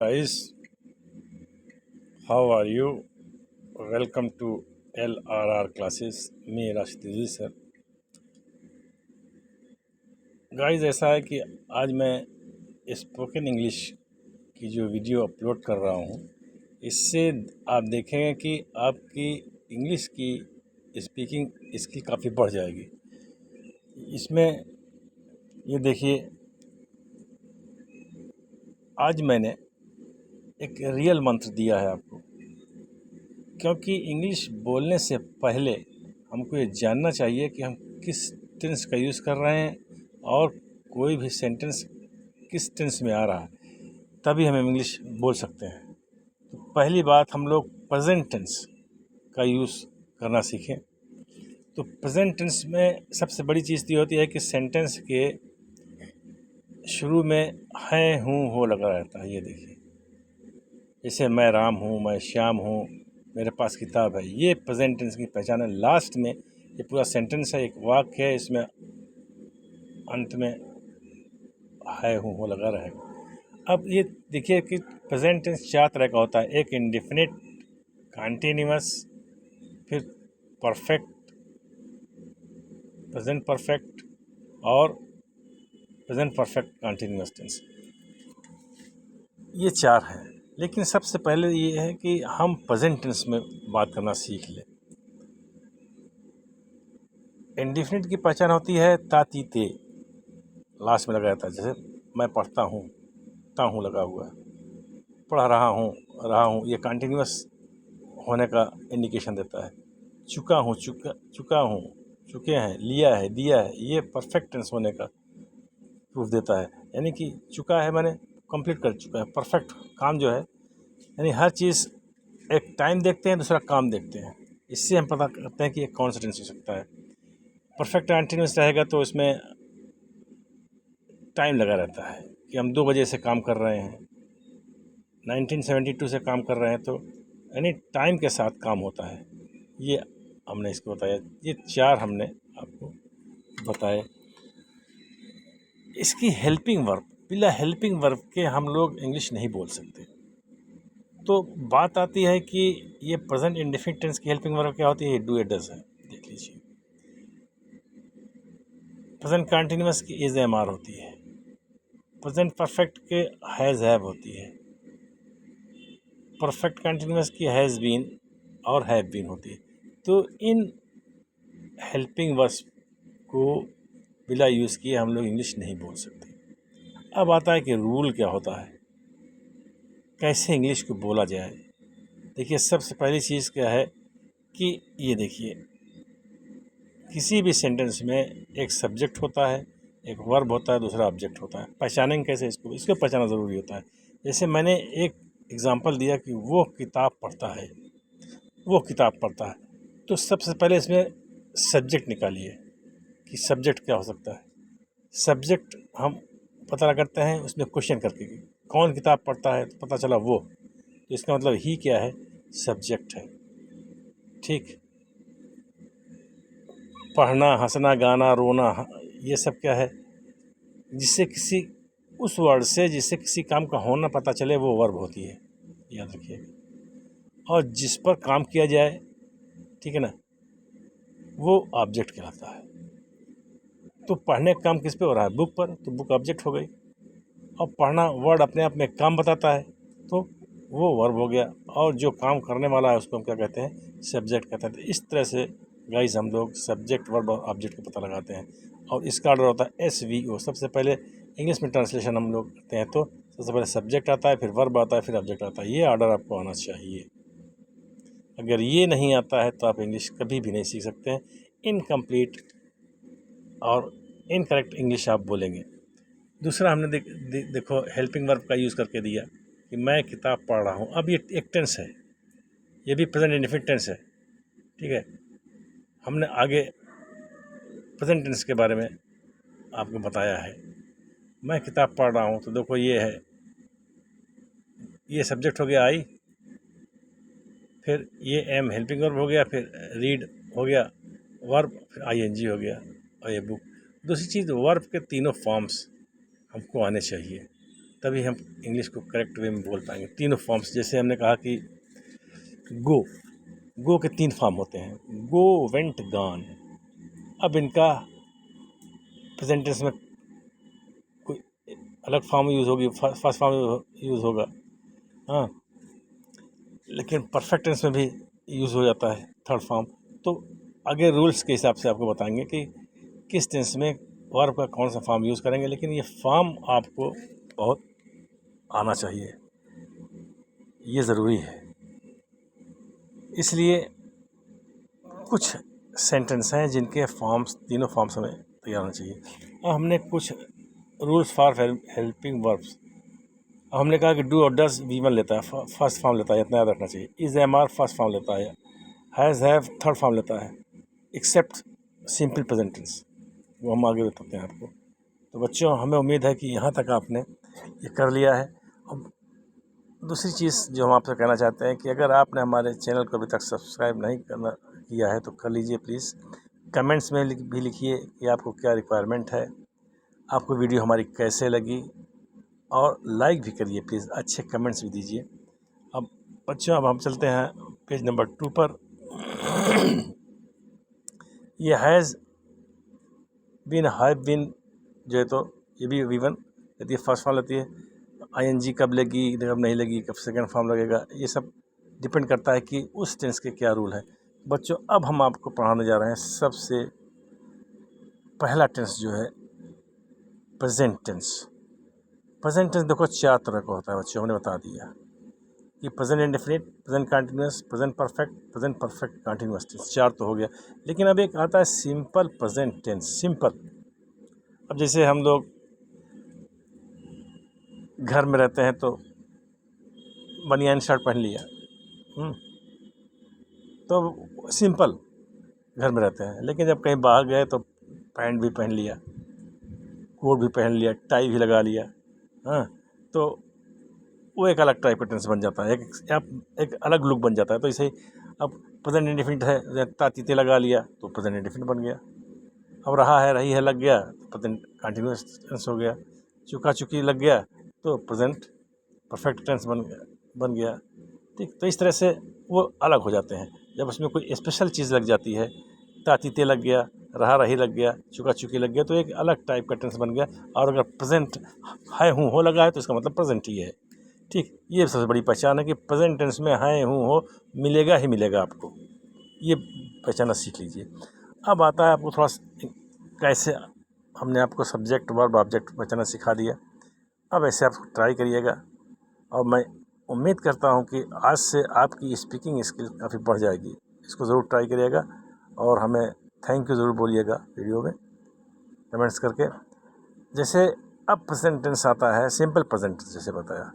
Guys, how are you? Welcome to LRR classes. मैं राशिद जी sir. Guys, ऐसा है कि आज मैं स्पोकन इंग्लिश की जो वीडियो अपलोड कर रहा हूँ, इससे आप देखेंगे कि आपकी इंग्लिश की स्पीकिंग स्किल काफ़ी बढ़ जाएगी। इसमें ये देखिए, आज मैंने एक रियल मंत्र दिया है आपको, क्योंकि इंग्लिश बोलने से पहले हमको ये जानना चाहिए कि हम किस टेंस का यूज़ कर रहे हैं और कोई भी सेंटेंस किस टेंस में आ रहा है, तभी हम इंग्लिश बोल सकते हैं। तो पहली बात, हम लोग प्रेजेंट टेंस का यूज़ करना सीखें। तो प्रेजेंट टेंस में सबसे बड़ी चीज़ ये होती है कि सेंटेंस के शुरू में है, हूँ, हो लगा रहता है। ये देखिए, जैसे मैं राम हूँ, मैं श्याम हूँ, मेरे पास किताब है। ये प्रेजेंट टेंस की पहचान है। लास्ट में ये पूरा सेंटेंस है, एक वाक्य है, इसमें अंत में है, हूँ, हो लगा रहेगा। अब ये देखिए कि प्रेजेंट टेंस चार तरह का होता है। एक इंडेफिनिट, कंटिन्यूअस, फिर परफेक्ट, प्रेजेंट परफेक्ट और प्रेजेंट परफेक्ट कंटिन्यूअस टेंस। ये चार हैं, लेकिन सबसे पहले ये है कि हम प्रेजेंट टेंस में बात करना सीख लें। इंडेफिनिट की पहचान होती है ता, ती, ते, लास्ट में लगा रहता है। जैसे मैं पढ़ता हूँ, ता हूँ लगा हुआ है, पढ़ रहा हूँ, ये कंटिन्यूअस होने का इंडिकेशन देता है। चुका हूँ, चुका हूँ, चुके हैं, लिया है, दिया है, ये परफेक्ट टेंस होने का प्रूफ देता है। यानी कि चुका है माने कंप्लीट कर चुका है। परफेक्ट काम जो है, यानी हर चीज़ एक टाइम देखते हैं, दूसरा काम देखते हैं। इससे हम पता करते हैं कि ये कौन सा टेंस हो सकता है। परफेक्ट कंटिन्यूअस रहेगा तो इसमें टाइम लगा रहता है कि हम 2 बजे से काम कर रहे हैं, 1972 से काम कर रहे हैं, तो यानी टाइम के साथ काम होता है। ये हमने इसको बताया। ये चार हमने आपको बताए। इसकी हेल्पिंग वर्ब, बिना हेल्पिंग वर्ब के हम लोग इंग्लिश नहीं बोल सकते। तो बात आती है कि ये प्रेजेंट इंडेफिनिट टेंस की हेल्पिंग वर्ब क्या होती है। डू या डज है, देख लीजिए। प्रेजेंट कंटिन्यूअस की इज एम आर होती है। प्रेजेंट परफेक्ट के हैज़ हैव होती है। परफेक्ट कंटिन्यूअस की हैज़ बीन और हैव बीन होती है। तो इन हेल्पिंग वर्ब्स को बिना यूज़ किए हम लोग इंग्लिश नहीं बोल सकते। अब आता है कि रूल क्या होता है, कैसे इंग्लिश को बोला जाए। देखिए, सबसे पहली चीज़ क्या है कि ये देखिए, किसी भी सेंटेंस में एक सब्जेक्ट होता है, एक वर्ब होता है, दूसरा ऑब्जेक्ट होता है। पहचानेंगे कैसे इसको पहचानना ज़रूरी होता है। जैसे मैंने एक एग्जांपल दिया कि वो किताब पढ़ता है, वो किताब पढ़ता है, तो सबसे पहले इसमें सब्जेक्ट निकालिए कि सब्जेक्ट क्या हो सकता है। सब्जेक्ट हम पता करते हैं उसमें क्वेश्चन करके कि कौन किताब पढ़ता है, तो पता चला वो, तो इसका मतलब ही क्या है, सब्जेक्ट है। ठीक, पढ़ना, हंसना, गाना, रोना, ये सब क्या है, जिससे किसी उस वर्ड से जिससे किसी काम का होना पता चले, वो वर्ब होती है, याद रखिएगा। और जिस पर काम किया जाए, ठीक है ना, वो ऑब्जेक्ट कहलाता है। तो पढ़ने का काम किस पे हो रहा है, बुक पर, तो बुक ऑब्जेक्ट हो गई। और पढ़ना वर्ड अपने आप में काम बताता है, तो वो वर्ब हो गया। और जो काम करने वाला है उसको हम क्या कहते हैं, सब्जेक्ट कहते हैं। तो इस तरह से गाइस हम लोग सब्जेक्ट, वर्ब और ऑब्जेक्ट का पता लगाते हैं। और इसका ऑर्डर होता है SVO। सबसे पहले इंग्लिश में ट्रांसलेशन हम लोग करते हैं तो सबसे पहले सब्जेक्ट आता है, फिर वर्ब आता है, फिर ऑब्जेक्ट आता है। ये ऑर्डर आपको आना चाहिए। अगर ये नहीं आता है तो आप इंग्लिश कभी भी नहीं सीख सकते हैं। इनकम्प्लीट और इनकरेक्ट इंग्लिश आप बोलेंगे। दूसरा हमने देखो हेल्पिंग वर्ब का यूज़ करके दिया कि मैं किताब पढ़ रहा हूँ। अब ये एक टेंस है, ये भी प्रेजेंट इंडेफिनिट टेंस है, ठीक है। हमने आगे प्रेजेंट टेंस के बारे में आपको बताया है। मैं किताब पढ़ रहा हूँ, तो देखो ये है, ये सब्जेक्ट हो गया आई, फिर ये एम हेल्पिंग वर्ब हो गया, फिर रीड हो गया वर्ब, फिर ING हो गया और ये बुक। दूसरी चीज़, वर्ब के तीनों फॉर्म्स हमको आने चाहिए। तभी हम इंग्लिश को करेक्ट वे में बोल पाएंगे। तीनों फॉर्म्स, जैसे हमने कहा कि गो, गो के 3 फॉर्म होते हैं, गो, वेंट, गॉन। अब इनका प्रेजेंट टेंस में कोई अलग फॉर्म यूज़ होगी, फर्स्ट फॉर्म यूज़ होगा, हाँ, लेकिन परफेक्ट टेंस में भी यूज़ हो जाता है थर्ड फॉर्म। तो आगे रूल्स के हिसाब से आपको बताएंगे कि किस टेंस में वर्ब का कौन सा फॉर्म यूज़ करेंगे, लेकिन ये फॉर्म आपको बहुत आना चाहिए, ये ज़रूरी है। इसलिए कुछ सेंटेंस हैं जिनके फॉर्म्स, तीनों फॉर्म्स हमें तैयार होना चाहिए। अब हमने कुछ रूल्स फॉर हेल्पिंग वर्ब्स, हमने कहा कि डू और डज V1 लेता है, फर्स्ट फॉर्म लेता है, इतना याद रखना चाहिए। Is am are first form लेता है, हैज़ हैव थर्ड फॉर्म लेता है, एक्सेप्ट सिंपल प्रेजेंट टेंस, वो हम आगे बताते हैं आपको। तो बच्चों, हमें उम्मीद है कि यहाँ तक आपने ये कर लिया है। अब दूसरी चीज़ जो हम आपसे कहना चाहते हैं कि अगर आपने हमारे चैनल को अभी तक सब्सक्राइब नहीं किया है तो कर लीजिए प्लीज़। कमेंट्स में भी लिखिए कि आपको क्या रिक्वायरमेंट है, आपको वीडियो हमारी कैसे लगी, और लाइक भी करिए प्लीज़, अच्छे कमेंट्स भी दीजिए। अब बच्चों, अब हम चलते हैं पेज नंबर 2 पर। ये हैज़ बीन, हैव बीन जो है, तो ये भी V1 यदि फर्स्ट फॉर्म लेती है। ING कब लगी, कब नहीं लगी, कब सेकंड फॉर्म लगेगा, ये सब डिपेंड करता है कि उस टेंस के क्या रूल है। बच्चों, अब हम आपको पढ़ाने जा रहे हैं सबसे पहला टेंस जो है प्रेजेंट टेंस। प्रेजेंट टेंस देखो 4 तरह का होता है बच्चों, हमने बता दिया कि present indefinite, present continuous, present perfect, present perfect continuous tense, 4 तो हो गया। लेकिन अब एक आता है सिंपल प्रेजेंट टेंस, सिंपल। अब जैसे हम लोग घर में रहते हैं तो बनियान शर्ट पहन लिया, तो सिंपल घर में रहते हैं। लेकिन जब कहीं बाहर गए तो पैंट भी पहन लिया, कोट भी पहन लिया, टाई भी लगा लिया, हाँ, तो वो एक अलग टाइप का टेंस बन जाता है, एक अलग लुक बन जाता है। तो इसे अब प्रेजेंट इंडेफिनिट है, तातीते लगा लिया तो प्रेजेंट इंडेफिनिट बन गया। अब रहा है, रही है, लग गया तो प्रेजेंट कंटिन्यूअस टेंस हो गया। चुका चुकी लग गया तो प्रेजेंट परफेक्ट टेंस बन गया। ठीक, तो इस तरह से वो अलग हो जाते हैं। जब उसमें कोई स्पेशल चीज़ लग जाती है, तातीते लग गया, रहा रही लग गया, चुका चुकी लग गया, तो एक अलग टाइप का टेंस बन गया। और अगर प्रेजेंट है, हूँ, हो लगा है तो इसका मतलब प्रेजेंट ही है। ठीक, ये सबसे बड़ी पहचान है कि प्रेजेंट टेंस में है, हूँ, हो मिलेगा ही मिलेगा आपको, ये पहचाना सीख लीजिए। अब आता है आपको थोड़ा कैसे, हमने आपको सब्जेक्ट, वर्ब, ऑब्जेक्ट पहचाना सिखा दिया। अब ऐसे आप ट्राई करिएगा, और मैं उम्मीद करता हूँ कि आज से आपकी स्पीकिंग स्किल काफ़ी बढ़ जाएगी। इसको ज़रूर ट्राई करिएगा, और हमें थैंक यू ज़रूर बोलिएगा वीडियो में कमेंट्स करके। जैसे अब प्रेजेंट टेंस आता है, सिंपल प्रेजेंट टेंस, जैसे बताया,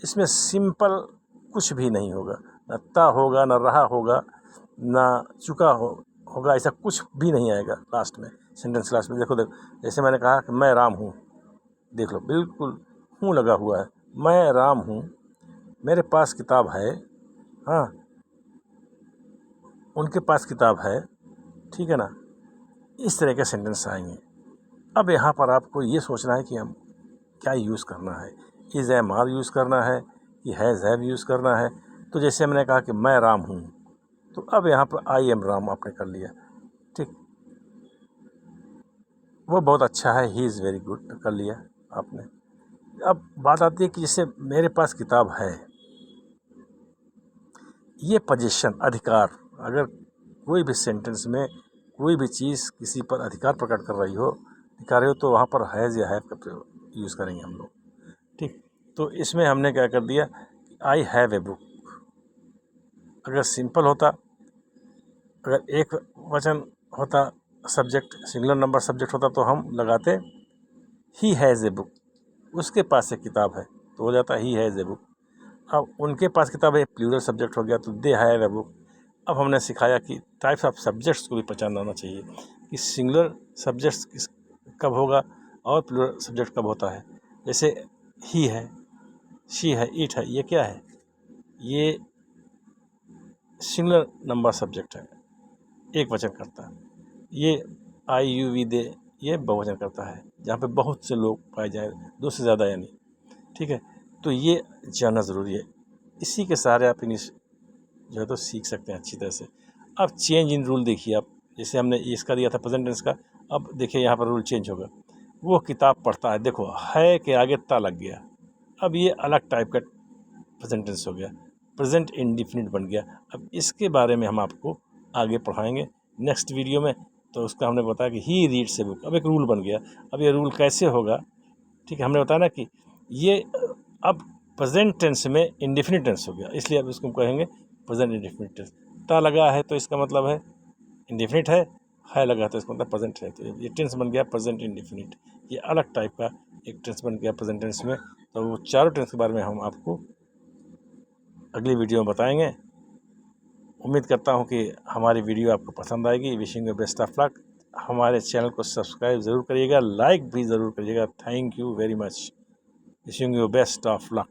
इसमें सिंपल कुछ भी नहीं होगा, ना ता होगा, ना रहा होगा, ना चुका होगा, ऐसा कुछ भी नहीं आएगा लास्ट में, सेंटेंस लास्ट में। देखो जैसे मैंने कहा कि मैं राम हूँ, देख लो बिल्कुल हूँ लगा हुआ है, मैं राम हूँ, मेरे पास किताब है, हाँ, उनके पास किताब है, ठीक है ना, इस तरह के सेंटेंस आएंगे। अब यहाँ पर आपको ये सोचना है कि हम क्या यूज़ करना है, इज़ एम आर यूज़ करना है कि हैज़ हैव यूज़ करना है। तो जैसे मैंने कहा कि मैं राम हूँ, तो अब यहाँ पर आई एम राम आपने कर लिया, ठीक, वो बहुत अच्छा है, ही इज़ वेरी गुड कर लिया आपने। अब बात आती है कि जैसे मेरे पास किताब है, ये पोजीशन, अधिकार, अगर कोई भी सेंटेंस में कोई भी चीज़ किसी पर अधिकार प्रकट कर रही हो, दिखा रही हो, तो वहाँ पर हैज़ या हैव का प्रयोग यूज़ करेंगे हम लोग। ठीक, तो इसमें हमने क्या कर दिया, आई हैव ए बुक। अगर सिंपल होता, अगर एक वचन होता, सब्जेक्ट सिंगुलर नंबर सब्जेक्ट होता, तो हम लगाते ही हैज़ ए बुक, उसके पास एक किताब है, तो हो जाता ही हैज़ ए बुक। अब उनके पास किताब है, प्लूरल सब्जेक्ट हो गया, तो दे हैव ए बुक। अब हमने सिखाया कि टाइप्स ऑफ सब्जेक्ट्स को भी पहचानना आना चाहिए कि सिंगुलर सब्जेक्ट्स कब होगा और प्लूरल सब्जेक्ट कब होता है। जैसे ही है, शी है, इट है, ये क्या है, ये सिंगुलर नंबर सब्जेक्ट है, एक वचन करता है। ये आई यू वी दे, ये बहुवचन करता है, जहाँ पे बहुत से लोग पाए जाए, दो से ज़्यादा यानी, ठीक है, तो ये जानना ज़रूरी है। इसी के सहारे आप इंग्लिश जो है तो सीख सकते हैं अच्छी तरह से। अब चेंज इन रूल देखिए आप, जैसे हमने इसका दिया था प्रेजेंट टेंस का, अब देखिए यहाँ पर रूल चेंज होगा। वो किताब पढ़ता है, देखो है के आगे ता लग गया, अब ये अलग टाइप का प्रेजेंट टेंस हो गया, प्रेजेंट इंडिफिनिट बन गया। अब इसके बारे में हम आपको आगे पढ़ाएंगे नेक्स्ट वीडियो में। तो उसका हमने बताया कि ही रीड्स ए बुक, अब एक रूल बन गया। अब ये रूल कैसे होगा, ठीक है, हमने बताया ना कि ये अब प्रेजेंट टेंस में इंडिफिनिट टेंस हो गया, इसलिए अब इसको कहेंगे प्रेजेंट इंडिफिनिट टेंस। ता लगा है तो इसका मतलब है इंडिफिनिट है लगा तो इसका मतलब प्रेजेंट है, तो ये टेंस बन गया प्रेजेंट इंडिफिनिट। ये अलग टाइप का एक टेंस बन गया प्रेजेंट टेंस में। तो वो चारों टेंस के बारे में हम आपको अगली वीडियो में बताएंगे। उम्मीद करता हूँ कि हमारी वीडियो आपको पसंद आएगी। Wishing you best of luck. हमारे चैनल को सब्सक्राइब ज़रूर करिएगा, लाइक भी ज़रूर करिएगा। Thank you very much. Wishing you best of luck.